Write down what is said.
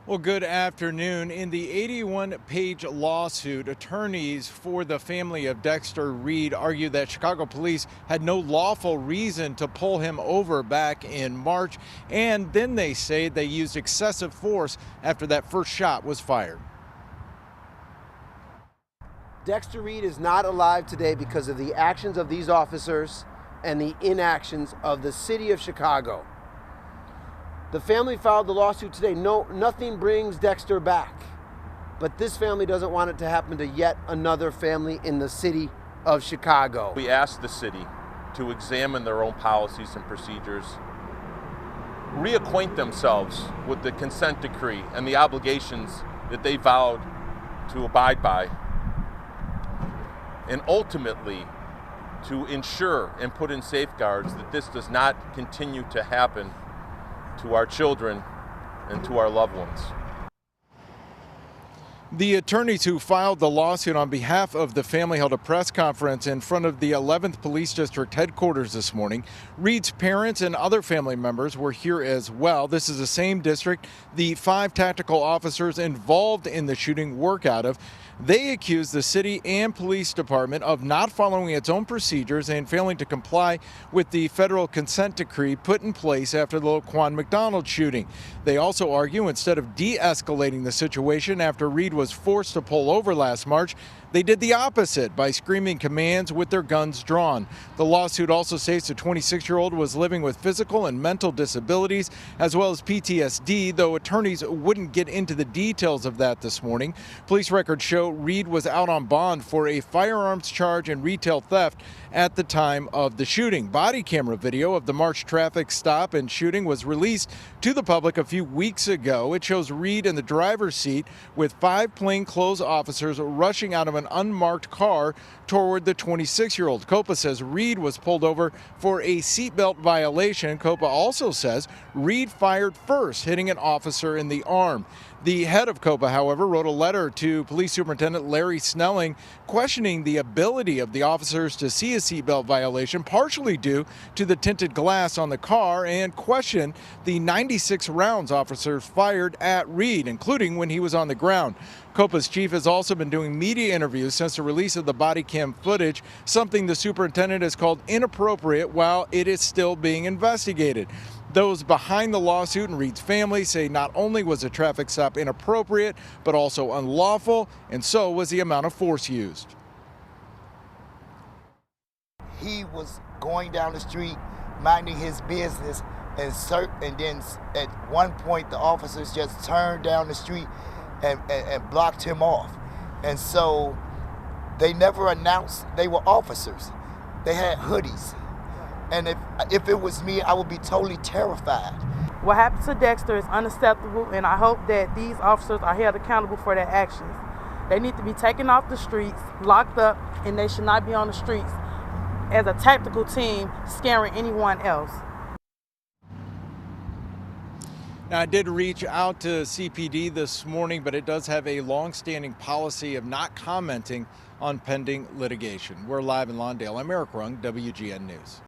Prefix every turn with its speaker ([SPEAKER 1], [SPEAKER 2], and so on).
[SPEAKER 1] Well, good afternoon. In the 81-page lawsuit, attorneys for the family of Dexter Reed argue that Chicago police had no lawful reason to pull him over back in March, and then they say they used excessive force after that first shot was fired.
[SPEAKER 2] Dexter Reed is not alive today because of the actions of these officers and the inactions of the city of Chicago. The family filed the lawsuit today. No, nothing brings Dexter back. But this family doesn't want it to happen to yet another family in the city of Chicago.
[SPEAKER 3] We asked the city to examine their own policies and procedures, reacquaint themselves with the consent decree and the obligations that they vowed to abide by, and ultimately to ensure and put in safeguards that this does not continue to happen to our children and to our loved ones.
[SPEAKER 1] The attorneys who filed the lawsuit on behalf of the family held a press conference in front of the 11th Police District headquarters this morning. Reed's parents and other family members were here as well. This is the same district the 5 tactical officers involved in the shooting work out of. They accused the city and police department of not following its own procedures and failing to comply with the federal consent decree put in place after the Laquan McDonald shooting. They also argue instead of de-escalating the situation after Reed was forced to pull over last March, they did the opposite by screaming commands with their guns drawn. The lawsuit also states the 26-year-old was living with physical and mental disabilities as well as PTSD, though attorneys wouldn't get into the details of that this morning. Police records show Reed was out on bond for a firearms charge and retail theft at the time of the shooting. Body camera video of the March traffic stop and shooting was released to the public a few weeks ago. It shows Reed in the driver's seat with 5 plainclothes officers rushing out of an unmarked car toward the 26-year-old. Copa says Reed was pulled over for a seatbelt violation. Copa also says Reed fired first, hitting an officer in the arm. The head of Copa, however, wrote a letter to Police Superintendent Larry Snelling questioning the ability of the officers to see a seatbelt violation, partially due to the tinted glass on the car, and questioned the 96 rounds officers fired at Reed, including when he was on the ground. Copa's chief has also been doing media interviews since the release of the body cam footage, something the superintendent has called inappropriate while it is still being investigated. Those behind the lawsuit and Reed's family say not only was the traffic stop inappropriate, but also unlawful, and so was the amount of force used.
[SPEAKER 4] He was going down the street, minding his business, and then at one point the officers just turned down the street and blocked him off. And so they never announced they were officers. They had hoodies. And if it was me, I would be totally terrified.
[SPEAKER 5] What happened to Dexter is unacceptable, and I hope that these officers are held accountable for their actions. They need to be taken off the streets, locked up, and they should not be on the streets as a tactical team scaring anyone else.
[SPEAKER 1] Now, I did reach out to CPD this morning, but it does have a long-standing policy of not commenting on pending litigation. We're live in Lawndale. I'm Eric Rung, WGN News.